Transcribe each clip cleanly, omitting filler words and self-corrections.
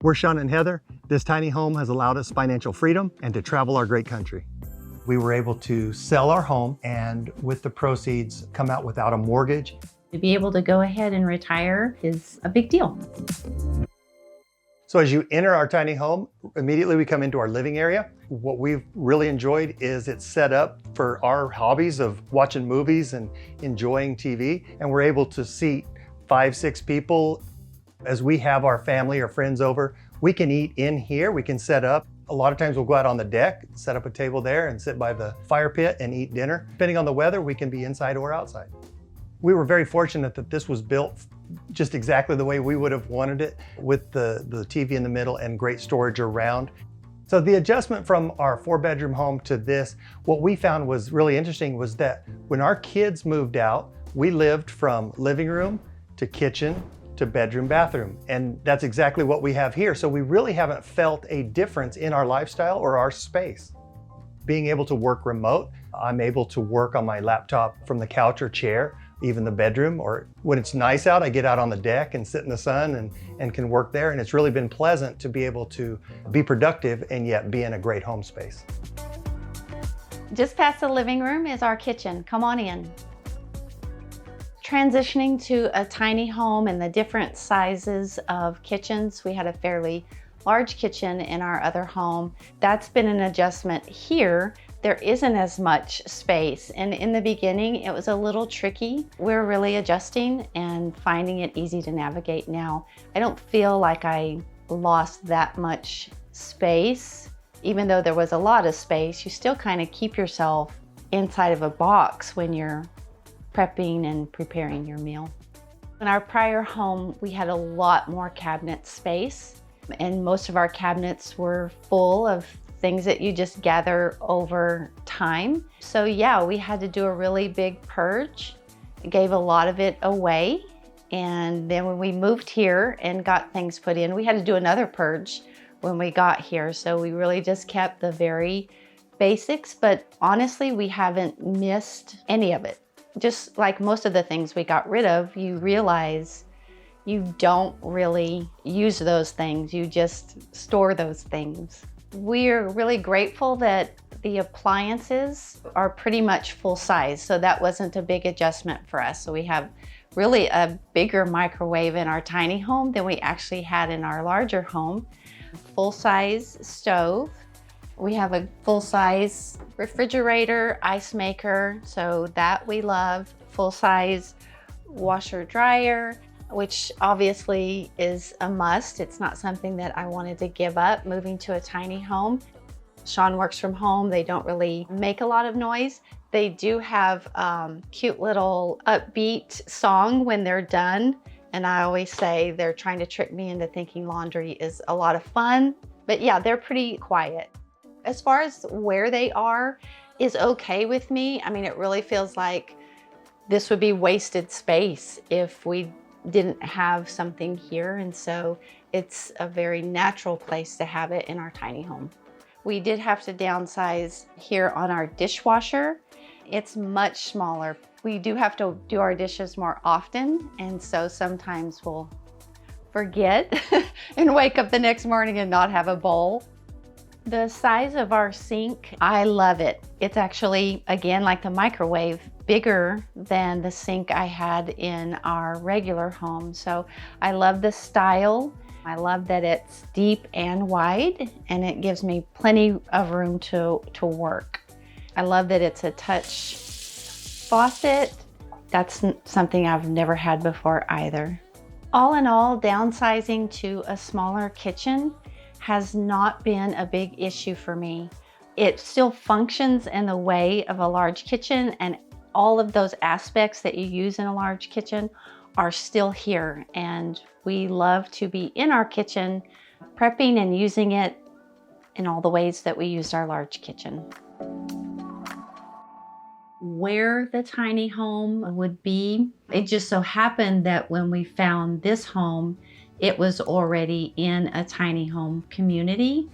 We're Shawn and Heather. This tiny home has allowed us financial freedom and to travel our great country. We were able to sell our home and with the proceeds come out without a mortgage. To be able to go ahead and retire is a big deal. So as you enter our tiny home, immediately we come into our living area. What we've really enjoyed is it's set up for our hobbies of watching movies and enjoying TV. And we're able to seat 5, 6 people. As we have our family or friends over, we can eat in here, we can set up. A lot of times we'll go out on the deck, set up a table there and sit by the fire pit and eat dinner. Depending on the weather, we can be inside or outside. We were very fortunate that this was built just exactly the way we would have wanted it, with the TV in the middle and great storage around. So the adjustment from our 4-bedroom home to this, what we found was really interesting was that when our kids moved out, we lived from living room to kitchen to bedroom, bathroom. And that's exactly what we have here. So we really haven't felt a difference in our lifestyle or our space. Being able to work remote, I'm able to work on my laptop from the couch or chair, even the bedroom, or when it's nice out, I get out on the deck and sit in the sun and can work there. And it's really been pleasant to be able to be productive and yet be in a great home space. Just past the living room is our kitchen. Come on in. Transitioning to a tiny home and the different sizes of kitchens, we had a fairly large kitchen in our other home. That's been an adjustment here. There isn't as much space, and in the beginning it was a little tricky. We're really adjusting and finding it easy to navigate now. I don't feel like I lost that much space. Even though there was a lot of space, you still kind of keep yourself inside of a box when you're prepping and preparing your meal. In our prior home, we had a lot more cabinet space, and most of our cabinets were full of things that you just gather over time. So yeah, we had to do a really big purge. It gave a lot of it away. And then when we moved here and got things put in, we had to do another purge when we got here. So we really just kept the very basics, but honestly, we haven't missed any of it. Just like most of the things we got rid of, you realize you don't really use those things. You just store those things. We're really grateful that the appliances are pretty much full size, so that wasn't a big adjustment for us. So we have really a bigger microwave in our tiny home than we actually had in our larger home. Full-size stove. We have a full-size refrigerator, ice maker, so that we love. Full-size washer dryer, which obviously is a must. It's not something that I wanted to give up moving to a tiny home. Shawn works from home. They don't really make a lot of noise. They do have cute little upbeat song when they're done. And I always say they're trying to trick me into thinking laundry is a lot of fun. But yeah, they're pretty quiet. As far as where they are is okay with me. I mean, it really feels like this would be wasted space if we didn't have something here. And so it's a very natural place to have it in our tiny home. We did have to downsize here on our dishwasher. It's much smaller. We do have to do our dishes more often. And so sometimes we'll forget and wake up the next morning and not have a bowl. The size of our sink, I love it. It's actually, again, like the microwave, bigger than the sink I had in our regular home. So I love the style. I love that it's deep and wide, and it gives me plenty of room to work. I love that it's a touch faucet. That's something I've never had before either. All in all, downsizing to a smaller kitchen has not been a big issue for me. It still functions in the way of a large kitchen, and all of those aspects that you use in a large kitchen are still here. And we love to be in our kitchen, prepping and using it in all the ways that we used our large kitchen. Where the tiny home would be, it just so happened that when we found this home, it was already in a tiny home community.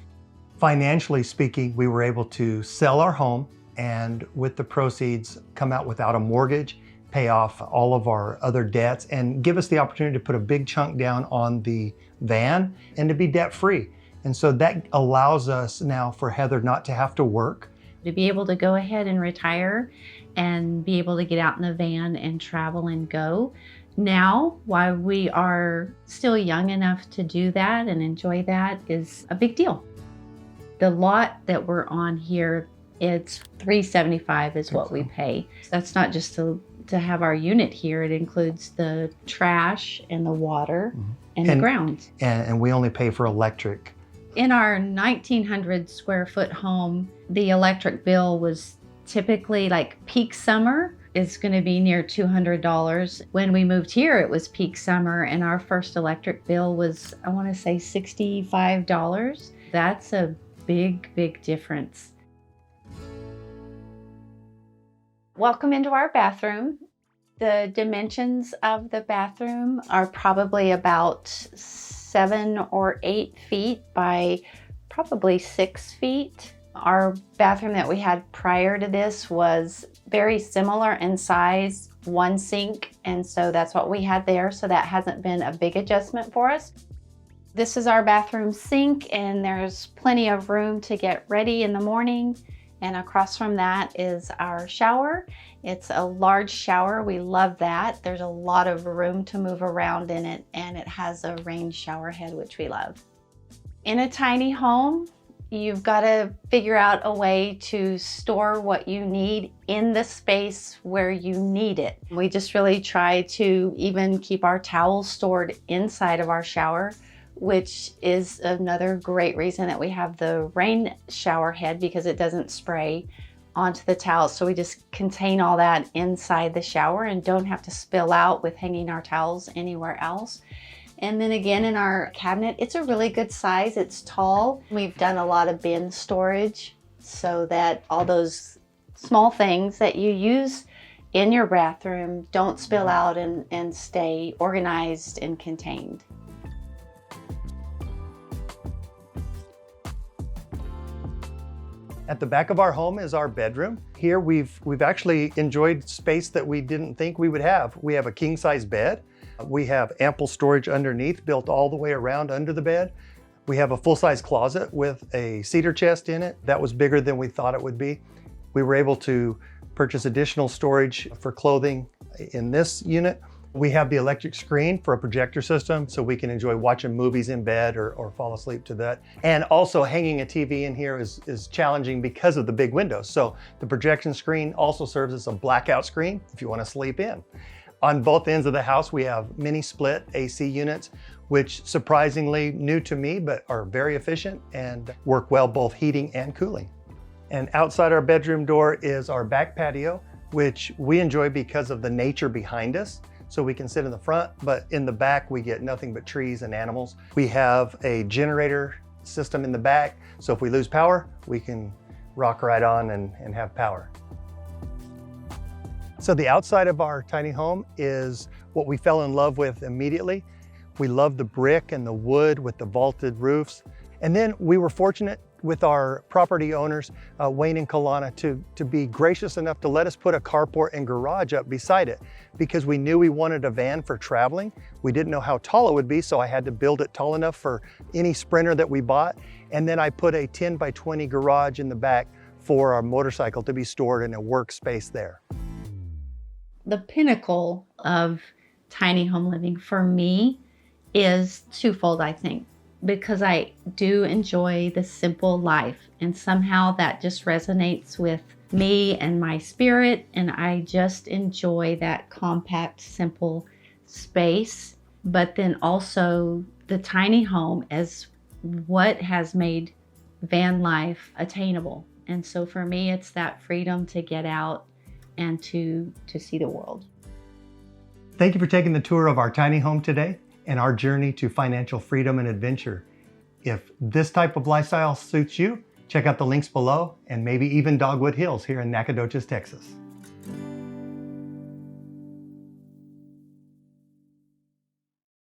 Financially speaking, we were able to sell our home and with the proceeds come out without a mortgage, pay off all of our other debts and give us the opportunity to put a big chunk down on the van and to be debt free. And so that allows us now for Heather not to have to work. To be able to go ahead and retire and be able to get out in the van and travel and go. Now, while we are still young enough to do that and enjoy that, is a big deal. The lot that we're on here, it's $375 is what we pay. That's not just to have our unit here. It includes the trash and the water and the grounds. And we only pay for electric. In our 1,900 square foot home, the electric bill was typically, like, peak summer is going to be near $200. When we moved here, it was peak summer, and our first electric bill was, I want to say, $65. That's a big, big difference. Welcome into our bathroom. The dimensions of the bathroom are probably about 7 or 8 feet by probably 6 feet. Our bathroom that we had prior to this was very similar in size, one sink, and so that's what we had there, so that hasn't been a big adjustment for us. This is our bathroom sink, and there's plenty of room to get ready in the morning, and across from that is our shower. It's a large shower. We love that. There's a lot of room to move around in it, and it has a rain shower head, which we love. In a tiny home, you've got to figure out a way to store what you need in the space where you need it. We just really try to even keep our towels stored inside of our shower, which is another great reason that we have the rain shower head, because it doesn't spray onto the towels. So we just contain all that inside the shower and don't have to spill out with hanging our towels anywhere else. And then again, in our cabinet, it's a really good size. It's tall. We've done a lot of bin storage so that all those small things that you use in your bathroom don't spill out and stay organized and contained. At the back of our home is our bedroom. Here we've actually enjoyed space that we didn't think we would have. We have a king-size bed. We have ample storage underneath, built all the way around under the bed. We have a full-size closet with a cedar chest in it. That was bigger than we thought it would be. We were able to purchase additional storage for clothing in this unit. We have the electric screen for a projector system, so we can enjoy watching movies in bed or fall asleep to that. And also hanging a TV in here is challenging because of the big windows. So the projection screen also serves as a blackout screen if you want to sleep in. On both ends of the house, we have mini split AC units, which surprisingly new to me, but are very efficient and work well both heating and cooling. And outside our bedroom door is our back patio, which we enjoy because of the nature behind us. So we can sit in the front, but in the back we get nothing but trees and animals. We have a generator system in the back, so if we lose power, we can rock right on and have power. So the outside of our tiny home is what we fell in love with immediately. We love the brick and the wood with the vaulted roofs. And then we were fortunate with our property owners, Wayne and Kalana, to be gracious enough to let us put a carport and garage up beside it, because we knew we wanted a van for traveling. We didn't know how tall it would be, so I had to build it tall enough for any Sprinter that we bought. And then I put a 10 by 20 garage in the back for our motorcycle to be stored in a workspace there. The pinnacle of tiny home living for me is twofold, I think, because I do enjoy the simple life, and somehow that just resonates with me and my spirit, and I just enjoy that compact, simple space. But then also the tiny home as what has made van life attainable. And so for me, it's that freedom to get out and to see the world. Thank you for taking the tour of our tiny home today and our journey to financial freedom and adventure. If this type of lifestyle suits you, check out the links below and maybe even Dogwood Hills here in Nacogdoches, Texas.